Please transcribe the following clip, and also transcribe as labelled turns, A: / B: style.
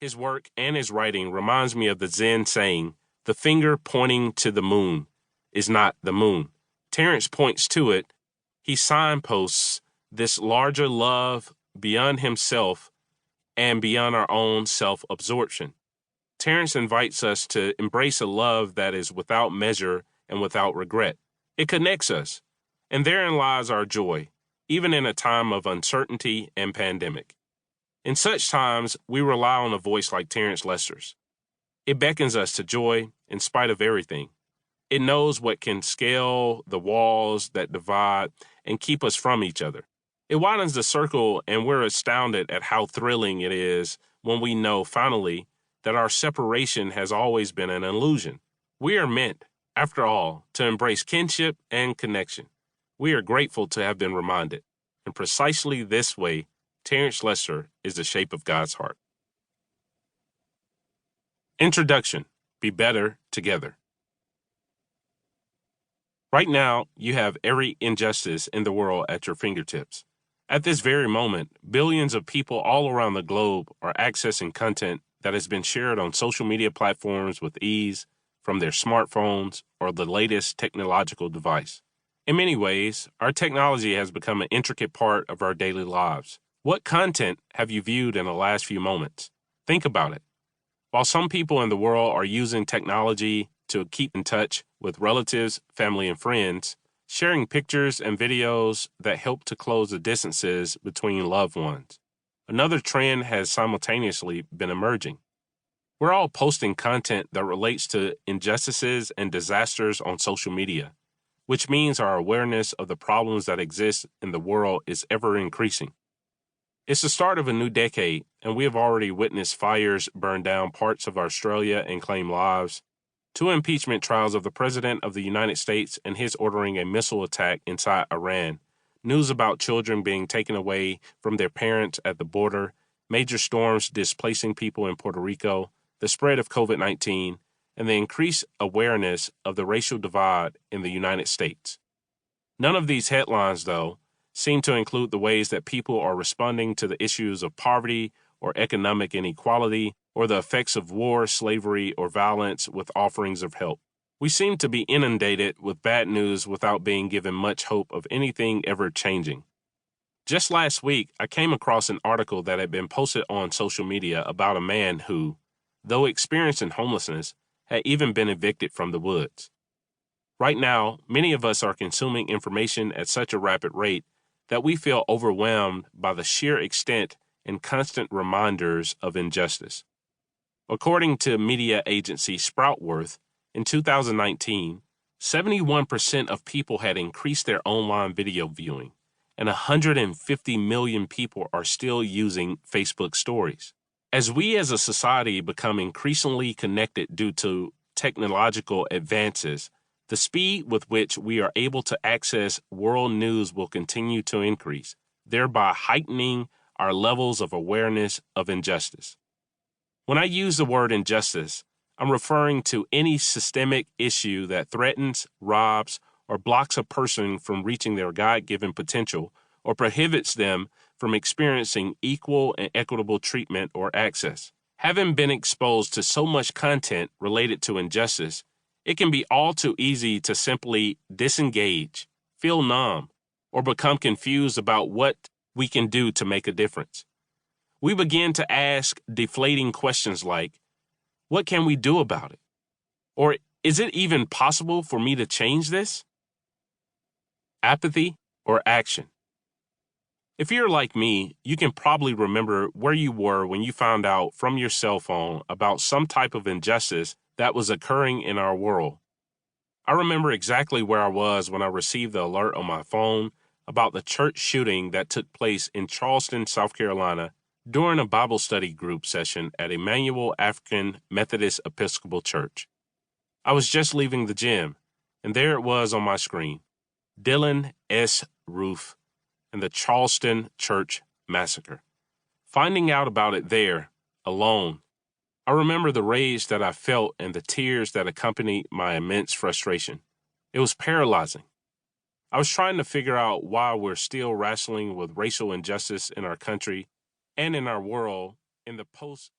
A: His work and his writing reminds me of the Zen saying, "The finger pointing to the moon is not the moon." Terence points to it. He signposts this larger love beyond himself and beyond our own self-absorption. Terence invites us to embrace a love that is without measure and without regret. It connects us, and therein lies our joy, even in a time of uncertainty and pandemic. In such times, we rely on a voice like Terence Lester's. It beckons us to joy in spite of everything. It knows what can scale the walls that divide and keep us from each other. It widens the circle, and we're astounded at how thrilling it is when we know, finally, that our separation has always been an illusion. We are meant, after all, to embrace kinship and connection. We are grateful to have been reminded. In precisely this way, Terence Lester is the shape of God's heart. Introduction. Be better together. Right now, you have every injustice in the world at your fingertips. At this very moment, billions of people all around the globe are accessing content that has been shared on social media platforms with ease from their smartphones or the latest technological device. In many ways, our technology has become an intricate part of our daily lives. What content have you viewed in the last few moments? Think about it. While some people in the world are using technology to keep in touch with relatives, family, and friends, sharing pictures and videos that help to close the distances between loved ones. Another trend has simultaneously been emerging. We're all posting content that relates to injustices and disasters on social media, which means our awareness of the problems that exist in the world is ever increasing. It's the start of a new decade, and we have already witnessed fires burn down parts of Australia and claim lives, 2 impeachment trials of the President of the United States and his ordering a missile attack inside Iran, news about children being taken away from their parents at the border, major storms displacing people in Puerto Rico, the spread of COVID-19, and the increased awareness of the racial divide in the United States. None of these headlines, though, seem to include the ways that people are responding to the issues of poverty or economic inequality or the effects of war, slavery, or violence with offerings of help. We seem to be inundated with bad news without being given much hope of anything ever changing. Just last week, I came across an article that had been posted on social media about a man who, though experiencing homelessness, had even been evicted from the woods. Right now, many of us are consuming information at such a rapid rate that we feel overwhelmed by the sheer extent and constant reminders of injustice. According to media agency Sproutworth, in 2019, 71% of people had increased their online video viewing, and 150 million people are still using Facebook stories. As we as a society become increasingly connected due to technological advances, the speed with which we are able to access world news will continue to increase, thereby heightening our levels of awareness of injustice. When I use the word injustice, I'm referring to any systemic issue that threatens, robs, or blocks a person from reaching their God-given potential or prohibits them from experiencing equal and equitable treatment or access. Having been exposed to so much content related to injustice, it can be all too easy to simply disengage, feel numb, or become confused about what we can do to make a difference. We begin to ask deflating questions like, what can we do about it? Or is it even possible for me to change this? Apathy or action? If you're like me, you can probably remember where you were when you found out from your cell phone about some type of injustice that was occurring in our world. I remember exactly where I was when I received the alert on my phone about the church shooting that took place in Charleston, South Carolina, during a Bible study group session at Emmanuel African Methodist Episcopal Church. I was just leaving the gym, and there it was on my screen, Dylan S. Roof and the Charleston Church Massacre. Finding out about it there, alone, I remember the rage that I felt and the tears that accompanied my immense frustration. It was paralyzing. I was trying to figure out why we're still wrestling with racial injustice in our country and in our world in the post